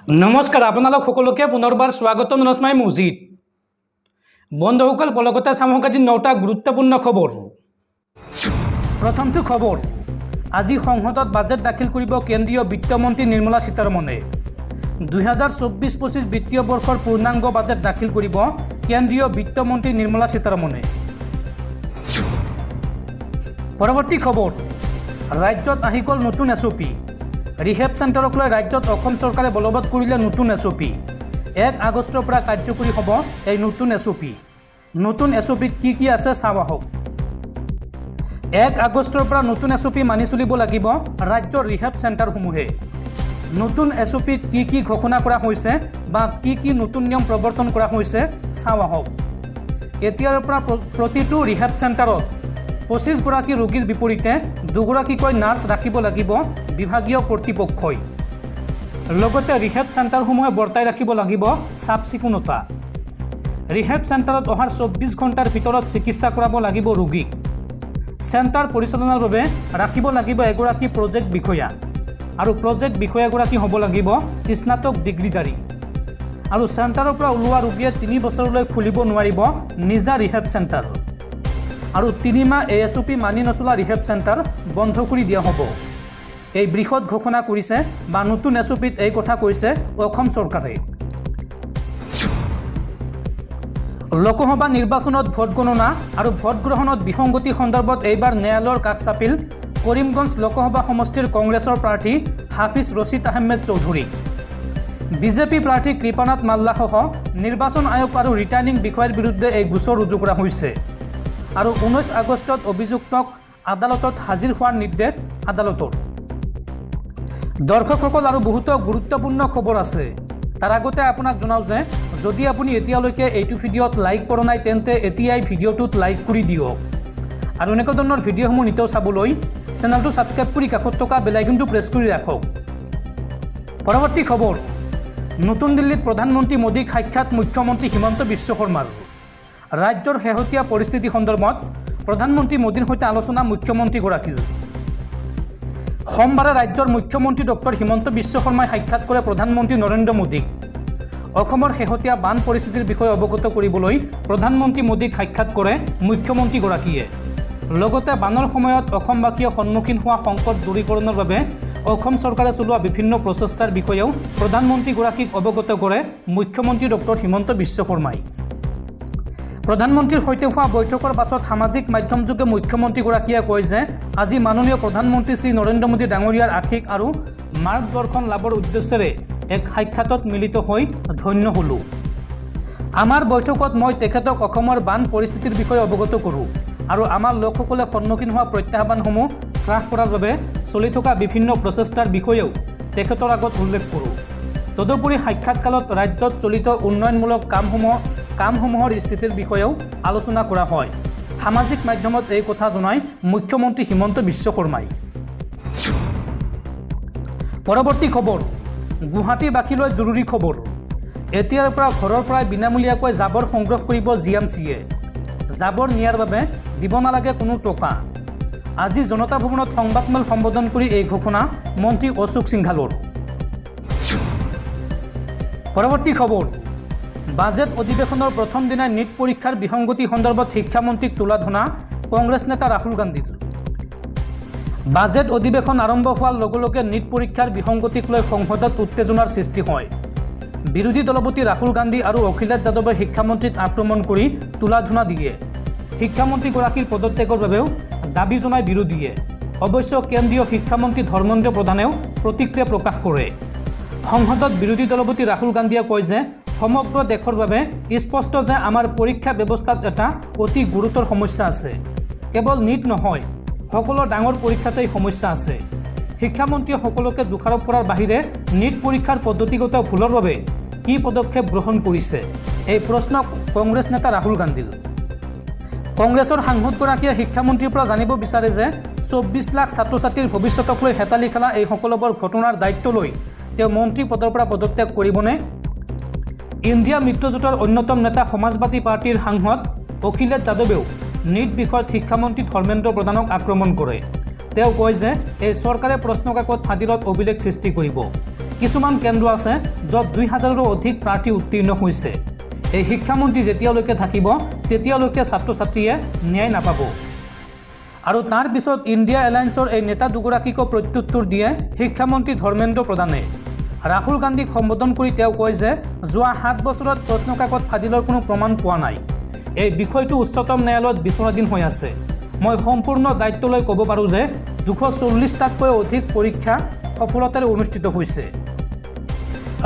নমস্কাৰ আপোনালোক সকলোকে পুনৰবাৰ স্বাগতম জনাই মজিদ বন্ধুসকল পলকতে চামক আজি 9টা গুৰুত্বপূৰ্ণ খবৰ। প্ৰথমটো খবৰ, আজি সংসদত বাজেট দাখিল কৰিব কেন্দ্ৰীয় বিত্তমন্ত্ৰী নিৰ্মলা সীতাৰমণে। 2024-25 বিত্তীয় বৰ্ষৰ পূৰ্ণাংগ বাজেট দাখিল কৰিব কেন্দ্ৰীয় বিত্তমন্ত্ৰী নিৰ্মলা সীতাৰমণে। পৰৱৰ্তী খবৰ, ৰাজ্যত আহি গ'ল নতুন এছঅপি। ৰিহেব চেণ্টাৰক লৈ ৰাজ্যত অসম চৰকাৰে বলবৎ কৰিলে নতুন এছঅপি। 1 আগষ্টৰ পৰা কাৰ্যকৰী হ'ব এই নতুন এছঅপি। নতুন এছঅপিত কি আছে চাওঁ আহক। 1 আগষ্টৰ পৰা নতুন এছঅপি মানি চলিব লাগিব ৰাজ্যৰ ৰিহেব চেণ্টাৰসমূহে। নতুন এছঅপিত কি ঘোষণা কৰা হৈছে বা কি নতুন নিয়ম প্ৰৱৰ্তন কৰা হৈছে চাওঁ আহক। এতিয়াৰ পৰা প্ৰতিটো ৰিহেব চেণ্টাৰত 25 গৰাকী ৰোগীৰ বিপৰীতে 2 গৰাকীকৈ নাৰ্ছ ৰাখিব লাগিব বিভাগীয় কৰ্তৃপক্ষই। লগতে ৰিহেব চেণ্টাৰসমূহে বৰ্তাই ৰাখিব লাগিব চাফ চিকুণতা। ৰিহেব চেণ্টাৰত অহাৰ 24 ঘণ্টাৰ ভিতৰত চিকিৎসা কৰাব লাগিব ৰোগীক। চেণ্টাৰ পৰিচালনাৰ বাবে ৰাখিব লাগিব এগৰাকী প্ৰজেক্ট বিষয়া আৰু প্ৰজেক্ট বিষয়াগৰাকী হ'ব লাগিব স্নাতক ডিগ্ৰীধাৰী। আৰু চেণ্টাৰৰ পৰা ওলোৱা ৰোগীয়ে 3 বছৰলৈ খুলিব নোৱাৰিব নিজা ৰিহেব চেণ্টাৰ। আৰু 3 মাহ এছঅপি মানি নচলা ৰিহেব চেণ্টাৰ বন্ধ কৰি দিয়া হ'ব। এই বৃহৎ ঘোষণা কৰিছে বা নতুন এছঅপিত এই কথা কৈছে অসম চৰকাৰে। লোকসভা নিৰ্বাচনত ভোট গণনা আৰু ভোট গ্ৰহণত বিসংগতি সন্দৰ্ভত এইবাৰ ন্যায়ালয়ৰ কাষ চাপিল কৰিমগঞ্জ লোকসভা সমষ্টিৰ কংগ্ৰেছৰ প্ৰাৰ্থী হাফিজ ৰছিদ আহমেদ চৌধুৰী। বিজেপি প্ৰাৰ্থী কৃপানাথ মাল্লাসহ নিৰ্বাচন আয়োগ আৰু ৰিটাৰ্ণিং বিষয়াৰ বিৰুদ্ধে এই গোচৰ ৰুজু কৰা হৈছে। আৰু 19 আগষ্টত অভিযুক্তক আদালতত হাজিৰ হোৱাৰ নিৰ্দেশ আদালতৰ। দৰ্শকসকল আৰু বহুতো গুৰুত্বপূৰ্ণ খবৰ আছে। তাৰ আগতে আপোনাক জনাওঁ যে যদি আপুনি এতিয়ালৈকে এইটো ভিডিঅ'ত লাইক কৰা নাই তেন্তে এতিয়াই ভিডিঅ'টোত লাইক কৰি দিয়ক। আৰু এনেকুৱা ধৰণৰ ভিডিঅ'সমূহ নিতৌ চাবলৈ চেনেলটো ছাবস্ক্ৰাইব কৰি কাষত থকা বেল আইকনটো প্ৰেছ কৰি ৰাখক। পৰৱৰ্তী খবৰ, নতুন দিল্লীত প্ৰধানমন্ত্ৰী মোদীক সাক্ষাৎ মুখ্যমন্ত্ৰী হিমন্ত বিশ্ব শৰ্মাৰ। ৰাজ্যৰ শেহতীয়া পৰিস্থিতি সন্দৰ্ভত প্ৰধানমন্ত্ৰী মোদীৰ সৈতে আলোচনা মুখ্যমন্ত্ৰীগৰাকীৰ। সোমবাৰে ৰাজ্যৰ মুখ্যমন্ত্ৰী ডক্টৰ হিমন্ত বিশ্ব শৰ্মাই সাক্ষাৎ কৰে প্ৰধানমন্ত্ৰী নৰেন্দ্ৰ মোদীক। অসমৰ শেহতীয়া বান পৰিস্থিতিৰ বিষয়ে অৱগত কৰিবলৈ প্ৰধানমন্ত্ৰী মোদীক সাক্ষাৎ কৰে মুখ্যমন্ত্ৰীগৰাকীয়ে। লগতে বানৰ সময়ত অসমবাসীয়ে সন্মুখীন হোৱা সংকট দূৰীকৰণৰ বাবে অসম চৰকাৰে চলোৱা বিভিন্ন প্ৰচেষ্টাৰ বিষয়েও প্ৰধানমন্ত্ৰীগৰাকীক অৱগত কৰে মুখ্যমন্ত্ৰী ডক্টৰ হিমন্ত বিশ্ব শৰ্মাই। প্ৰধানমন্ত্ৰীৰ সৈতে হোৱা বৈঠকৰ পাছত সামাজিক মাধ্যমযোগে মুখ্যমন্ত্ৰীগৰাকীয়ে কয় যে আজি মাননীয় প্ৰধানমন্ত্ৰী শ্ৰী নৰেন্দ্ৰ মোদী ডাঙৰীয়াৰ আশীষ আৰু মাৰ্গদৰ্শন লাভৰ উদ্দেশ্যেৰে এক সাক্ষাতত মিলিত হৈ ধন্য হ'লোঁ। আমাৰ বৈঠকত মই তেখেতক অসমৰ বান পৰিস্থিতিৰ বিষয়ে অৱগত কৰোঁ আৰু আমাৰ লোকসকলে সন্মুখীন হোৱা প্ৰত্যাহ্বানসমূহ হ্ৰাস কৰাৰ বাবে চলি থকা বিভিন্ন প্ৰচেষ্টাৰ বিষয়েও তেখেতৰ আগত উল্লেখ কৰোঁ। তদুপৰি সাক্ষাৎকালত ৰাজ্যত চলিত উন্নয়নমূলক কামসমূহৰ স্থিতিৰ বিষয়েও আলোচনা কৰা হয়। সামাজিক মাধ্যমত এই কথা জনাই মুখ্যমন্ত্ৰী হিমন্ত বিশ্ব শৰ্মাই। পৰৱৰ্তী খবৰ, গুৱাহাটীবাসীলৈ জৰুৰী খবৰ। এতিয়াৰ পৰা ঘৰৰ পৰাই বিনামূলীয়াকৈ জাবৰ সংগ্ৰহ কৰিব জিএমচিয়ে। জাবৰ নিয়াৰ বাবে দিব নালাগে কোনো টকা। আজি জনতা ভৱনত সংবাদমেল সম্বোধন কৰি এই ঘোষণা মন্ত্ৰী অশোক সিংঘালৰ। পৰৱৰ্তী খবৰ, বাজেট অধিৱেশনৰ প্ৰথম দিনাই নীট পৰীক্ষাৰ বিসংগতি সন্দৰ্ভত শিক্ষামন্ত্ৰীক তুলাধনা কংগ্ৰেছ নেতা ৰাহুল গান্ধীৰ। বাজেট অধিৱেশন আৰম্ভ হোৱাৰ লগে লগে নীট পৰীক্ষাৰ বিসংগতিক লৈ সংসদত উত্তেজনাৰ সৃষ্টি হয়। বিৰোধী দলপতি ৰাহুল গান্ধী আৰু অখিলেশ যাদৱে শিক্ষামন্ত্ৰীক আক্ৰমণ কৰি তুলাধনা দিয়ে। শিক্ষামন্ত্ৰীগৰাকীৰ পদত্যাগৰ বাবেও দাবী জনাই বিৰোধীয়ে। অৱশ্যে কেন্দ্ৰীয় শিক্ষামন্ত্ৰী ধৰ্মেন্দ্ৰ প্ৰধানেও প্ৰতিক্ৰিয়া প্ৰকাশ কৰে। সংসদত বিৰোধী দলপতি ৰাহুল গান্ধীয়ে কয় যে সমগ্ৰ দেশৰ বাবে স্পষ্ট যে আমাৰ পৰীক্ষা ব্যৱস্থাত এটা অতি গুৰুতৰ সমস্যা আছে। কেৱল নীট নহয়, সকলো ডাঙৰ পৰীক্ষাতেই সমস্যা আছে। শিক্ষামন্ত্ৰীয়ে সকলোকে দোষাৰোপ কৰাৰ বাহিৰে নীট পৰীক্ষাৰ পদ্ধতিগত ভুলৰ বাবে কি পদক্ষেপ গ্ৰহণ কৰিছে, এই প্ৰশ্ন কংগ্ৰেছ নেতা ৰাহুল গান্ধীৰ। কংগ্ৰেছৰ সাংসদগৰাকীয়ে শিক্ষামন্ত্ৰীৰ পৰা জানিব বিচাৰে যে 24 লাখ ছাত্ৰ ছাত্ৰীৰ ভৱিষ্যতক লৈ হেতালি খেলা এই সকলোবোৰ ঘটনাৰ দায়িত্ব লৈ তেওঁ মন্ত্ৰী পদৰ পৰা পদত্যাগ কৰিবনে। ইণ্ডিয়া মিত্ৰজোঁটৰ অন্যতম নেতা সমাজবাদী পাৰ্টীৰ সাংসদ অখিলেশ যাদৱেও নীট বিষয়ত শিক্ষামন্ত্ৰী ধৰ্মেন্দ্ৰ প্ৰধানক আক্ৰমণ কৰে। তেওঁ কয় যে এই চৰকাৰে প্ৰশ্নকাকত ফাদিলত অভিলেখ সৃষ্টি কৰিব। কিছুমান কেন্দ্ৰ আছে য'ত 2000ৰো অধিক প্ৰাৰ্থী উত্তীৰ্ণ হৈছে। এই শিক্ষামন্ত্ৰী যেতিয়ালৈকে থাকিব তেতিয়ালৈকে ছাত্ৰ ছাত্ৰীয়ে ন্যায় নাপাব। আৰু তাৰ পিছত ইণ্ডিয়া এলায়েন্সৰ এই নেতা দুগৰাকীকো প্ৰত্যুত্তৰ দিয়ে শিক্ষামন্ত্ৰী ধৰ্মেন্দ্ৰ প্ৰধানে। ৰাহুল গান্ধীক সম্বোধন কৰি তেওঁ কয় যে যোৱা 7 বছৰত প্ৰশ্নকাকত ফাদিলৰ কোনো প্ৰমাণ পোৱা নাই। এই বিষয়টো উচ্চতম ন্যায়ালয়ত বিচাৰাধীন হৈ আছে। মই সম্পূৰ্ণ দায়িত্ব লৈ ক'ব পাৰোঁ যে 240টাতকৈ অধিক পৰীক্ষা সফলতাৰে অনুষ্ঠিত হৈছে।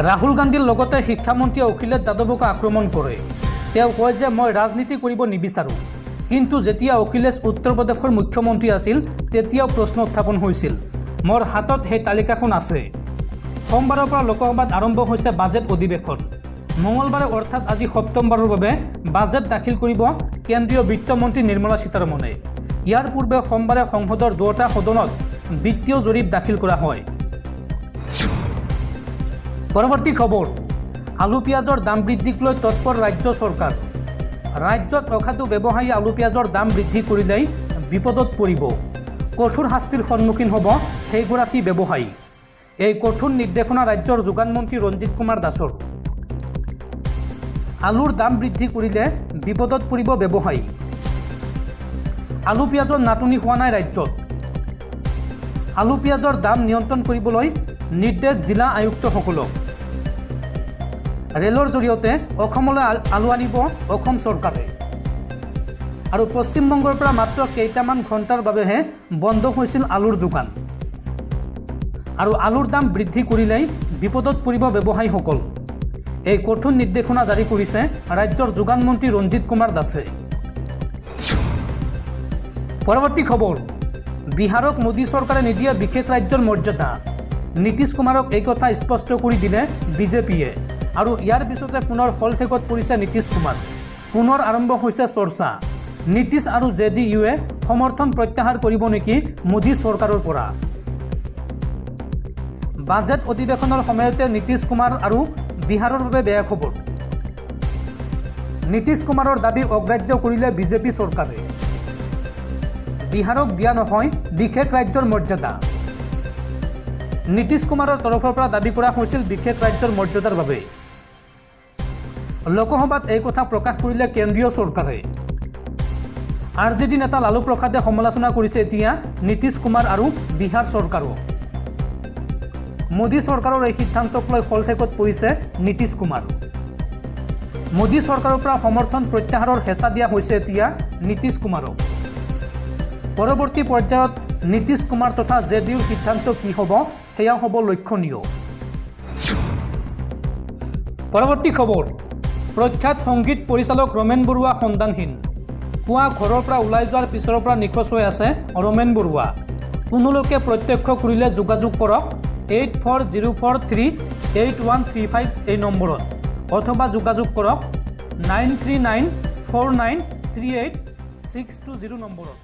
ৰাহুল গান্ধীৰ লগতে শিক্ষামন্ত্ৰী অখিলেশ যাদৱকো আক্ৰমণ কৰে। তেওঁ কয় যে মই ৰাজনীতি কৰিব নিবিচাৰোঁ, কিন্তু যেতিয়া অখিলেশ উত্তৰ প্ৰদেশৰ মুখ্যমন্ত্ৰী আছিল তেতিয়াও প্ৰশ্ন উত্থাপন হৈছিল। মোৰ হাতত সেই তালিকাখন আছে। সোমবাৰৰ পৰা লোকসভাত আৰম্ভ হৈছে বাজেট অধিৱেশন। মঙলবাৰে অৰ্থাৎ আজি সপ্তমবাৰৰ বাবে বাজেট দাখিল কৰিব কেন্দ্ৰীয় বিত্তমন্ত্ৰী নিৰ্মলা সীতাৰমণে। ইয়াৰ পূৰ্বে সোমবাৰে সংসদৰ দুটা সদনত বিত্তীয় জৰীপ দাখিল কৰা হয়। পৰৱৰ্তী খবৰ, আলু পিঁয়াজৰ দাম বৃদ্ধিক লৈ তৎপৰ ৰাজ্য চৰকাৰ। ৰাজ্যত অসাধু ব্যৱসায়ী আলু পিঁয়াজৰ দাম বৃদ্ধি কৰিলেই বিপদত পৰিব। কঠোৰ শাস্তিৰ সন্মুখীন হ'ব সেইগৰাকী ব্যৱসায়ী। এই কঠোৰ নিৰ্দেশনা ৰাজ্যৰ যোগান মন্ত্ৰী ৰঞ্জিত কুমাৰ দাসৰ। আলুৰ দাম বৃদ্ধি কৰিলে বিপদত পৰিব ব্যৱসায়ী। আলু পিঁয়াজৰ নাটনি হোৱা নাই ৰাজ্যত। আলু পিঁয়াজৰ দাম নিয়ন্ত্ৰণ কৰিবলৈ নিৰ্দেশ জিলা আয়ুক্তসকলক। ৰেলৰ জৰিয়তে অসমলৈ আলু আনিব অসম চৰকাৰে। আৰু পশ্চিমবংগৰ পৰা মাত্ৰ কেইটামান ঘণ্টাৰ বাবেহে বন্ধ হৈছিল আলুৰ যোগান। আৰু আলুৰ দাম বৃদ্ধি কৰিলেই বিপদত পৰিব ব্যৱসায়ীসকল। এই কঠোৰ নিৰ্দেশনা জাৰি কৰিছে ৰাজ্যৰ যোগান মন্ত্ৰী ৰঞ্জিত কুমাৰ দাসে। পৰৱৰ্তী খবৰ, বিহাৰক মোদী চৰকাৰে নিদিয়ে বিশেষ ৰাজ্যৰ মৰ্যাদা। নীতিশ কুমাৰক এই কথা স্পষ্ট কৰি দিলে বিজেপিয়ে। আৰু ইয়াৰ পিছতে পুনৰ হলঠেকত পৰিছে নীতিশ কুমাৰ। পুনৰ আৰম্ভ হৈছে চৰ্চা। নীতিশ আৰু JDUৱে সমৰ্থন প্ৰত্যাহাৰ কৰিব নেকি মোদী চৰকাৰৰ পৰা। বাজেট অধিৱেশনৰ সময়তে নীতিশ কুমাৰ আৰু বিহাৰৰ বাবে বেয়া খবৰ। নীতিশ কুমাৰৰ দাবী অগ্ৰাহ্য কৰিলে বিজেপি চৰকাৰে। বিহাৰক দিয়া নহয় বিশেষ ৰাজ্যৰ মৰ্যাদা। নীতিশ কুমাৰৰ তৰফৰ পৰা দাবী কৰা হৈছিল বিশেষ ৰাজ্যৰ মৰ্যাদাৰ বাবে। লোকসভাত এই কথা প্ৰকাশ কৰিলে কেন্দ্ৰীয় চৰকাৰে। RJD নেতা লালু প্ৰসাদে সমালোচনা কৰিছে এতিয়া নীতিশ কুমাৰ আৰু বিহাৰ চৰকাৰক। মোদী চৰকাৰৰ এই সিদ্ধান্তক লৈ হলঠেকত পৰিছে নীতিশ কুমাৰ। মোদী চৰকাৰৰ পৰা সমৰ্থন প্ৰত্যাহাৰৰ হেঁচা দিয়া হৈছে এতিয়া নীতিশ কুমাৰক। পৰৱৰ্তী পৰ্যায়ত নীতিশ কুমাৰ তথা JDUৰ সিদ্ধান্ত কি হ'ব সেয়া হ'ব লক্ষণীয়। পৰৱৰ্তী খবৰ, প্ৰখ্যাত সংগীত পৰিচালক ৰমেন বৰুৱা সন্ধানহীন। পুৱা ঘৰৰ পৰা ওলাই যোৱাৰ পিছৰ পৰা নিখোজ হৈ আছে ৰমেন বৰুৱা। কোনো লোকে প্ৰত্যক্ষ কৰিলে যোগাযোগ কৰক 8404383135 এই নম্বৰত, অথবা যোগাযোগ কৰক 9394938620 নম্বৰত।